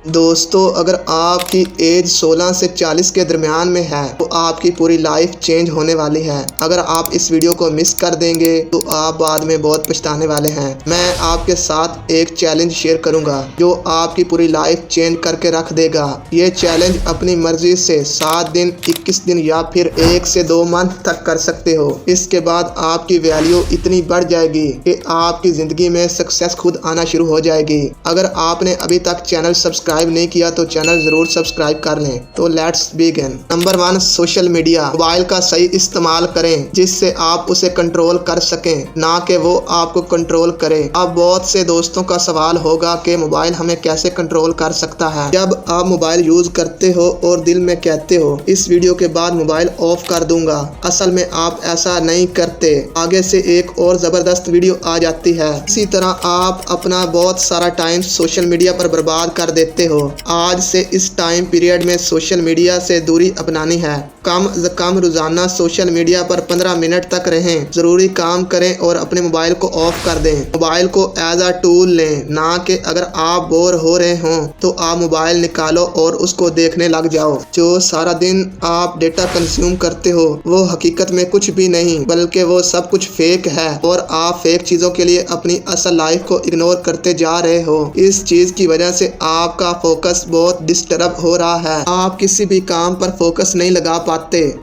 दोस्तों, अगर आपकी एज 16 से 40 के दरमियान में है तो आपकी पूरी लाइफ चेंज होने वाली है। अगर आप इस वीडियो को मिस कर देंगे तो आप बाद में बहुत पछताने वाले हैं। मैं आपके साथ एक चैलेंज शेयर करूंगा जो आपकी पूरी लाइफ चेंज करके रख देगा। ये चैलेंज अपनी मर्जी से 7 दिन, 21 दिन या फिर 1 से 2 मंथ तक कर सकते हो। इसके बाद आपकी वैल्यू इतनी बढ़ जाएगी कि आपकी जिंदगी में सक्सेस खुद आना शुरू हो जाएगी। अगर आपने अभी तक चैनल सब्सक्राइब नहीं किया तो चैनल जरूर सब्सक्राइब कर लें। तो let's begin. Number 1, social media. Mobile का सही इस्तेमाल करें जिससे आप उसे कंट्रोल कर सकें, ना कि वो आपको कंट्रोल करे। अब बहुत से दोस्तों का सवाल होगा कि मोबाइल हमें कैसे कंट्रोल कर सकता है। जब आप मोबाइल यूज करते हो और दिल में कहते हो इस वीडियो के बाद मोबाइल ऑफ कर दूंगा, असल में आप ऐसा नहीं करते। आगे से एक और जबरदस्त वीडियो आ जाती है। इसी तरह आप अपना बहुत सारा टाइम सोशल मीडिया पर बर्बाद कर देते हो। आज से इस टाइम पीरियड में सोशल मीडिया से दूरी अपनानी है। कम से कम रोजाना सोशल मीडिया पर 15 मिनट तक रहें। जरूरी काम करें और अपने मोबाइल को ऑफ कर दें। मोबाइल को एज अ टूल लें, ना कि अगर आप बोर हो रहे हों तो आप मोबाइल निकालो और उसको देखने लग जाओ। जो सारा दिन आप डेटा कंज्यूम करते हो वो हकीकत में कुछ भी नहीं, बल्कि वो सब कुछ फेक है और आप फेक चीजों के लिए अपनी असल लाइफ को इग्नोर करते जा रहे हो। इस चीज की वजह से आपका फोकस बहुत डिस्टर्ब हो रहा है। आप किसी भी काम पर फोकस नहीं लगा पाते।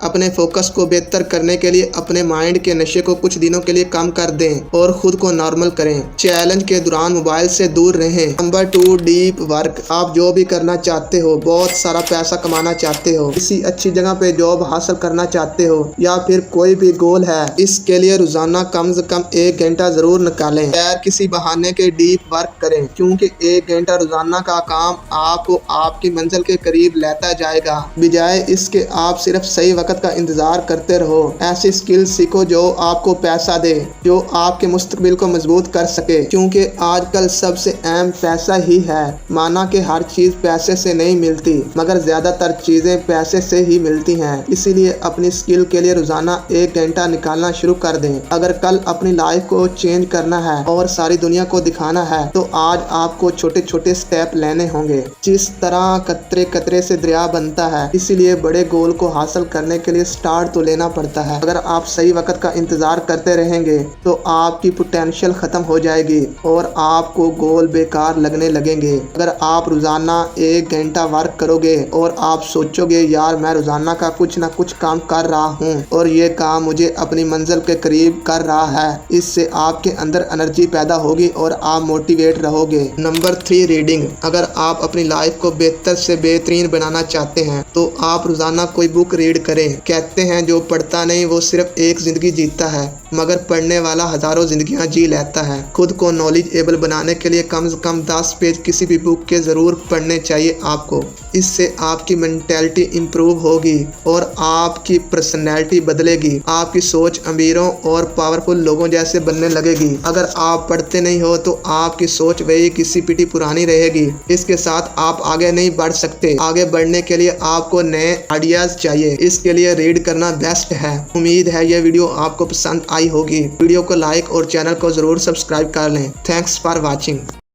अपने फोकस को बेहतर करने के लिए अपने माइंड के नशे को कुछ दिनों के लिए कम कर दें और खुद को नॉर्मल करें। चैलेंज के दौरान मोबाइल से दूर रहें। Number 2, deep work. आप जो भी करना चाहते हो, बहुत सारा पैसा कमाना चाहते हो, किसी अच्छी जगह पे जॉब हासिल करना चाहते हो या फिर कोई भी गोल है, इसके लिए रोजाना कम से कम 1 घंटा जरूर निकालें। खैर किसी बहाने के डीप वर्क करें, क्योंकि 1 घंटा रोजाना का काम आपको आपकी मंजिल के करीब लेता जाएगा। बजाय इसके आप सिर्फ सही वक्त का इंतजार करते रहो। ऐसी स्किल सीखो जो आपको पैसा दे, जो आपके मुस्तकबिल को मजबूत कर सके, क्योंकि आजकल सबसे अहम पैसा ही है। माना कि हर चीज पैसे से नहीं मिलती, मगर ज्यादातर चीजें पैसे से ही मिलती हैं। इसीलिए अपनी स्किल के लिए रोजाना 1 घंटा निकालना शुरू कर दें। अगर कल अपनी लाइफ को चेंज करना है और सारी दुनिया को दिखाना है तो आज आपको छोटे छोटे स्टेप लेने होंगे। जिस तरह कतरे कतरे से दरिया बनता है, इसीलिए बड़े गोल को हासिल करने के लिए स्टार्ट तो लेना पड़ता है। अगर आप सही वक्त का इंतजार करते रहेंगे तो आपकी पोटेंशियल खत्म हो जाएगी और आपको गोल बेकार लगने लगेंगे। अगर आप रोजाना 1 घंटा वर्क करोगे और आप सोचोगे यार मैं रोजाना का कुछ ना कुछ काम कर रहा हूँ और ये काम मुझे अपनी मंजिल के करीब कर रहा है, इससे आपके अंदर एनर्जी पैदा होगी और आप मोटिवेट रहोगे। Number 3, reading. अगर आप अपनी लाइफ को बेहतर से बेहतरीन बनाना चाहते हैं तो आप रोजाना कोई बुक रीड करें। कहते हैं जो पढ़ता नहीं वो सिर्फ एक जिंदगी जीता है, मगर पढ़ने वाला हजारों जिंदगियां जी लेता है। खुद को नॉलेजेबल बनाने के लिए कम से कम 10 पेज किसी भी बुक के जरूर पढ़ने चाहिए आपको। इससे आपकी मेंटालिटी इंप्रूव होगी और आपकी पर्सनैलिटी बदलेगी। आपकी सोच अमीरों और पावरफुल लोगों जैसे बनने लगेगी। अगर आप पढ़ते नहीं हो तो आपकी सोच वही किसी पीटी पुरानी रहेगी। इसके साथ आप आगे नहीं बढ़ सकते। आगे बढ़ने के लिए आपको नए आइडियाज चाहिए। इसके लिए रीड करना बेस्ट है। उम्मीद है यह वीडियो आपको पसंद आई होगी। वीडियो को लाइक और चैनल को जरूर सब्सक्राइब कर लें। Thanks for watching.